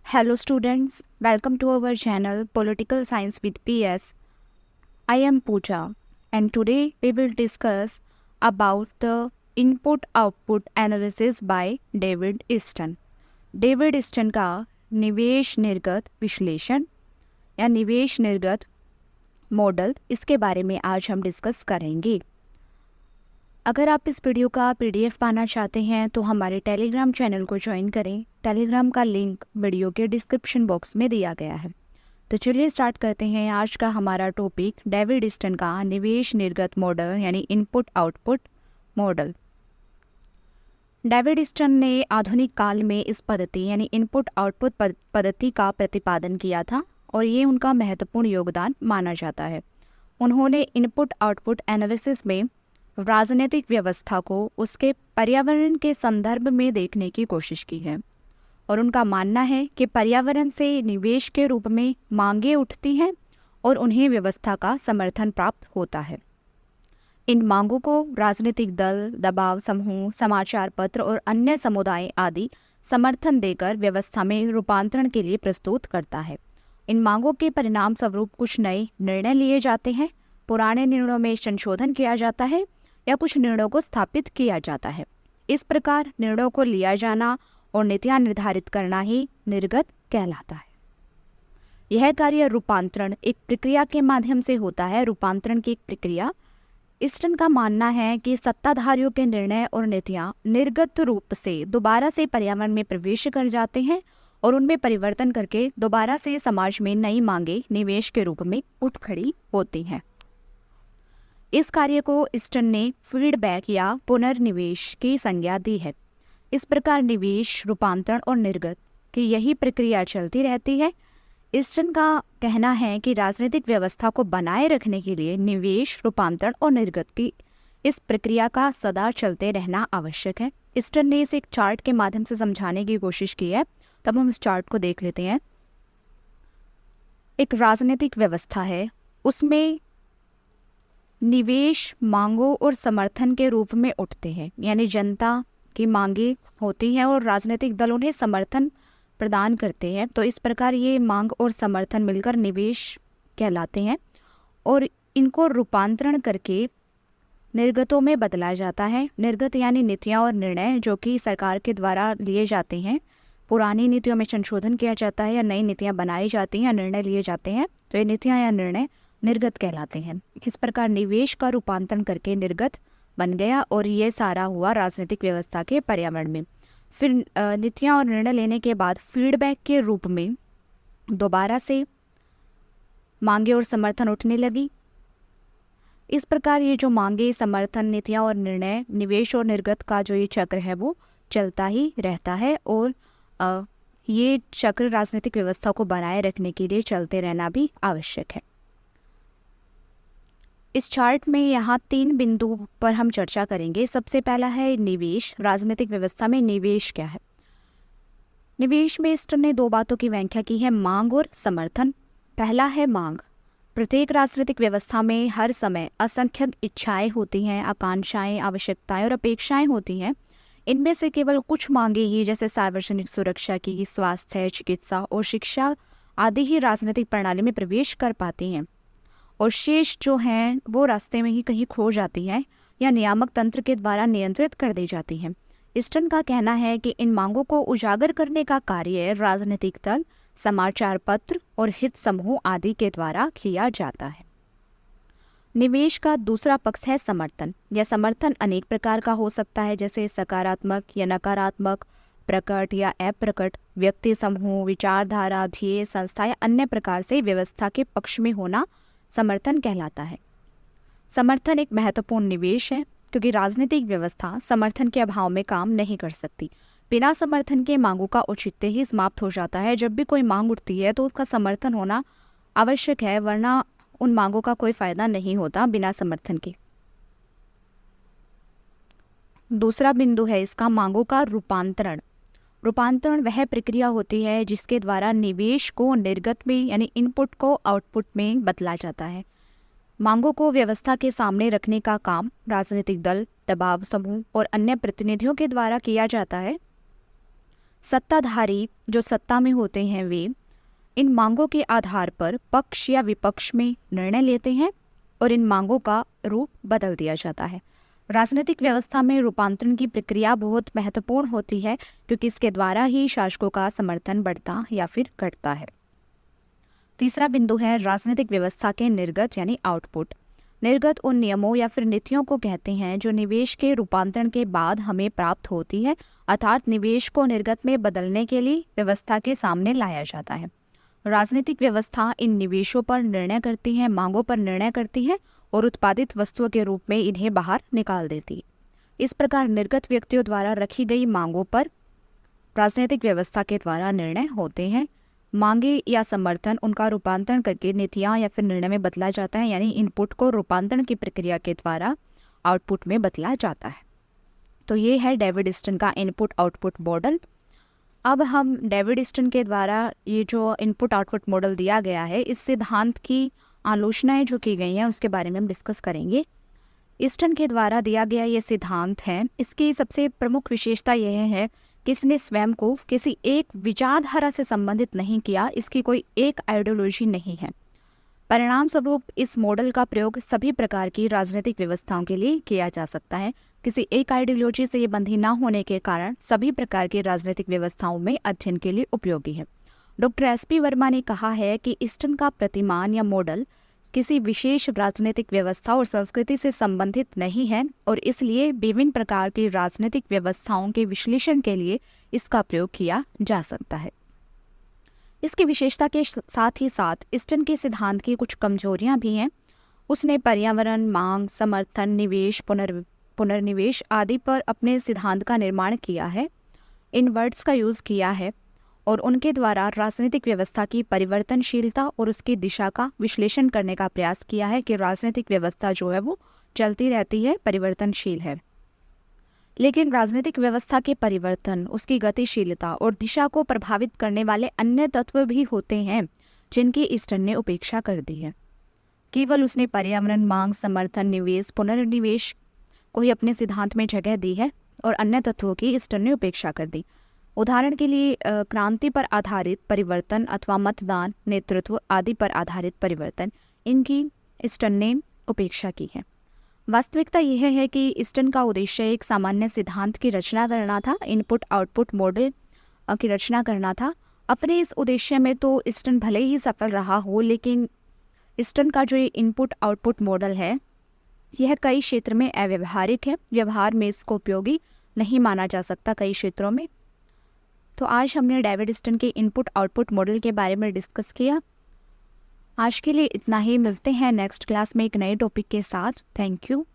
Hello students, welcome to our channel Political Science with PS. I am Pooja and today we will discuss about the input-output analysis by David Easton. David Easton का निवेश निर्गत विश्लेषण या निवेश निर्गत model, इसके बारे में आज हम डिस्कस करेंगे। अगर आप इस वीडियो का PDF पाना चाहते हैं तो हमारे टेलीग्राम चैनल को ज्वाइन करें। टेलीग्राम का लिंक वीडियो के डिस्क्रिप्शन बॉक्स में दिया गया है। तो चलिए स्टार्ट करते हैं। आज का हमारा टॉपिक डेविड ईस्टन का निवेश निर्गत मॉडल यानी input output model. David Easton ने आधुनिक काल में इस पद्धति यानी इनपुट आउटपुट पद्धति का प्रतिपादन किया था और ये उनका महत्वपूर्ण योगदान माना जाता है। उन्होंने इनपुट आउटपुट एनालिसिस में राजनीतिक व्यवस्था को उसके पर्यावरण के संदर्भ में देखने की कोशिश की है और उनका मानना है कि पर्यावरण से निवेश के रूप में मांगें उठती हैं और उन्हें व्यवस्था का समर्थन प्राप्त होता है। इन मांगों को राजनीतिक दल, दबाव समूह, समाचार पत्र और अन्य समुदाय आदि समर्थन देकर व्यवस्था में रूपांतरण के लिए प्रस्तुत करता है। इन मांगों के परिणाम स्वरूप कुछ नए निर्णय लिए जाते हैं, पुराने निर्णयों में संशोधन किया जाता है या कुछ निर्णयों को स्थापित किया जाता है। इस प्रकार निर्णयों को लिया जाना और नीतियां निर्धारित करना ही निर्गत कहलाता है। यह कार्य रूपांतरण एक प्रक्रिया के माध्यम से होता है। रूपांतरण की एक प्रक्रिया। ईस्टन का मानना है कि सत्ताधारियों के निर्णय और नीतियां निर्गत रूप से दोबारा से पर्यावरण में प्रवेश कर जाते हैं और उनमें परिवर्तन करके दोबारा से समाज में नई मांगें निवेश के रूप में उठ खड़ी होती हैं। इस कार्य को ईस्टन ने फीडबैक या पुनर्निवेश की संज्ञा दी है। इस प्रकार निवेश, रूपांतरण और निर्गत की यही प्रक्रिया चलती रहती है। ईस्टन का कहना है कि राजनीतिक व्यवस्था को बनाए रखने के लिए निवेश, रूपांतरण और निर्गत की इस प्रक्रिया का सदा चलते रहना आवश्यक है। ईस्टन ने इसे एक चार्ट के माध्यम से समझाने की कोशिश की है। तब हम इस चार्ट को देख लेते हैं। एक राजनीतिक व्यवस्था है, उसमें निवेश मांगों और समर्थन के रूप में उठते हैं, यानी जनता की मांगे होती हैं और राजनीतिक दल उन्हें समर्थन प्रदान करते हैं। तो इस प्रकार ये मांग और समर्थन मिलकर निवेश कहलाते हैं और इनको रूपांतरण करके निर्गतों में बदला जाता है। निर्गत यानी नीतियाँ और निर्णय जो कि सरकार के द्वारा लिए जाते हैं। पुरानी नीतियों में संशोधन किया जाता है या नई नीतियाँ बनाई जाती हैं या निर्णय लिए जाते हैं, तो ये नीतियाँ या निर्णय निर्गत कहलाते हैं। इस प्रकार निवेश का रूपांतरण करके निर्गत बन गया और ये सारा हुआ राजनीतिक व्यवस्था के पर्यावरण में। फिर नीतियाँ और निर्णय लेने के बाद फीडबैक के रूप में दोबारा से मांगे और समर्थन उठने लगी। इस प्रकार ये जो मांगे, समर्थन, नीतियाँ और निर्णय, निवेश और निर्गत का जो ये चक्र है वो चलता ही रहता है और ये चक्र राजनीतिक व्यवस्था को बनाए रखने के लिए चलते रहना भी आवश्यक है। इस चार्ट में यहाँ 3 बिंदु पर हम चर्चा करेंगे। सबसे पहला है निवेश। राजनीतिक व्यवस्था में निवेश क्या है? निवेश में ईस्टन ने 2 बातों की व्याख्या की है, मांग और समर्थन। पहला है मांग। प्रत्येक राजनीतिक व्यवस्था में हर समय असंख्य इच्छाएं होती हैं, आकांक्षाएं, आवश्यकताएं और अपेक्षाएं होती हैं। इनमें से केवल कुछ मांगे ही, जैसे सार्वजनिक सुरक्षा की, स्वास्थ्य, चिकित्सा और शिक्षा आदि ही राजनीतिक प्रणाली में प्रवेश कर पाती हैं और शेष जो हैं वो रास्ते में ही कहीं खो जाती हैं या नियामक तंत्र के द्वारा नियंत्रित कर दी जाती हैं। ईस्टन का कहना है कि इन मांगों को उजागर करने का कार्य राजनीतिक दल, समाचार पत्र और हित समूह आदि के द्वारा किया जाता है। निवेश का दूसरा पक्ष है समर्थन। यह समर्थन अनेक प्रकार का हो सकता है, जैसे सकारात्मक या नकारात्मक, प्रकट या अप्रकट, व्यक्ति समूह, विचारधारा, ध्येय, संस्था या अन्य प्रकार से व्यवस्था के पक्ष में होना समर्थन कहलाता है। समर्थन एक महत्वपूर्ण निवेश है क्योंकि राजनीतिक व्यवस्था समर्थन के अभाव में काम नहीं कर सकती। बिना समर्थन के मांगों का औचित्य ही समाप्त हो जाता है। जब भी कोई मांग उठती है तो उसका समर्थन होना आवश्यक है, वरना उन मांगों का कोई फायदा नहीं होता बिना समर्थन के। दूसरा बिंदु है इसका मांगों का रूपांतरण। रूपांतरण वह प्रक्रिया होती है जिसके द्वारा निवेश को निर्गत में यानी इनपुट को आउटपुट में बदला जाता है। मांगों को व्यवस्था के सामने रखने का काम राजनीतिक दल, दबाव समूह और अन्य प्रतिनिधियों के द्वारा किया जाता है। सत्ताधारी जो सत्ता में होते हैं वे इन मांगों के आधार पर पक्ष या विपक्ष में निर्णय लेते हैं और इन मांगों का रूप बदल दिया जाता है। राजनीतिक व्यवस्था में रूपांतरण की प्रक्रिया बहुत महत्वपूर्ण होती है क्योंकि इसके द्वारा ही शासकों का समर्थन बढ़ता या फिर घटता है। तीसरा बिंदु है राजनीतिक व्यवस्था के निर्गत यानी आउटपुट। निर्गत उन नियमों या फिर नीतियों को कहते हैं जो निवेश के रूपांतरण के बाद हमें प्राप्त होती है, अर्थात निवेश को निर्गत में बदलने के लिए व्यवस्था के सामने लाया जाता है। राजनीतिक व्यवस्था इन निवेशों पर निर्णय करती है, मांगों पर निर्णय करती है और उत्पादित वस्तुओं के रूप में इन्हें बाहर निकाल देती है। इस प्रकार निर्गत व्यक्तियों द्वारा रखी गई मांगों पर राजनीतिक व्यवस्था के द्वारा निर्णय होते हैं। मांगे या समर्थन उनका रूपांतरण करके नीतियां या फिर निर्णय में बदला जाता है, यानी इनपुट को रूपांतरण की प्रक्रिया के द्वारा आउटपुट में बदला जाता है। तो ये है डेविड स्टन का इनपुट आउटपुट मॉडल। अब हम डेविड स्टन के द्वारा ये जो इनपुट आउटपुट मॉडल दिया गया है, इस सिद्धांत की आलोचनाएं जो की गई हैं उसके बारे में हम डिस्कस करेंगे। स्टन के द्वारा दिया गया ये सिद्धांत है, इसकी सबसे प्रमुख विशेषता यह है कि इसने स्वयं को किसी एक विचारधारा से संबंधित नहीं किया, इसकी कोई एक आइडियोलॉजी नहीं है। परिणाम स्वरूप इस मॉडल का प्रयोग सभी प्रकार की राजनीतिक व्यवस्थाओं के लिए किया जा सकता है। किसी एक आइडियोलॉजी से ये बंधी न होने के कारण सभी प्रकार की राजनीतिक व्यवस्थाओं में अध्ययन के लिए उपयोगी है। Doctor SP. वर्मा ने कहा है कि स्टन का प्रतिमान या मॉडल किसी विशेष राजनीतिक व्यवस्था और संस्कृति से संबंधित नहीं है और इसलिए विभिन्न प्रकार की राजनीतिक व्यवस्थाओं के विश्लेषण के लिए इसका प्रयोग किया जा सकता है। इसकी विशेषता के साथ ही साथ स्टन के सिद्धांत की कुछ कमजोरियां भी हैं। उसने पर्यावरण, मांग, समर्थन, निवेश, पुनर्निवेश आदि पर अपने सिद्धांत का निर्माण किया है। इन वर्ड्स का यूज़ किया है और उनके द्वारा राजनीतिक व्यवस्था की परिवर्तनशीलता और उसकी दिशा का विश्लेषण करने का प्रयास किया है कि राजनीतिक व्यवस्था जो है वो चलती रहती है, परिवर्तनशील है। लेकिन राजनीतिक व्यवस्था के परिवर्तन, उसकी गतिशीलता और दिशा को प्रभावित करने वाले अन्य तत्व भी होते हैं जिनकी स्टन ने उपेक्षा कर दी है। केवल उसने पर्यावरण, मांग, समर्थन, निवेश, पुनर्निवेश को ही अपने सिद्धांत में जगह दी है और अन्य तत्वों की स्टन ने उपेक्षा कर दी। उदाहरण के लिए क्रांति पर आधारित परिवर्तन अथवा मतदान, नेतृत्व आदि पर आधारित परिवर्तन, इनकी स्टन ने उपेक्षा की है। वास्तविकता यह है कि स्टन का उद्देश्य एक सामान्य सिद्धांत की रचना करना था, इनपुट आउटपुट मॉडल की रचना करना था। अपने इस उद्देश्य में तो स्टन भले ही सफल रहा हो, लेकिन स्टन का जो ये इनपुट आउटपुट मॉडल है यह कई क्षेत्र में अव्यवहारिक है। व्यवहार में इसको उपयोगी नहीं माना जा सकता कई क्षेत्रों में। तो आज हमने डेविड स्टन के इनपुट आउटपुट मॉडल के बारे में डिस्कस किया। आज के लिए इतना ही। मिलते हैं नेक्स्ट क्लास में एक नए टॉपिक के साथ। Thank you.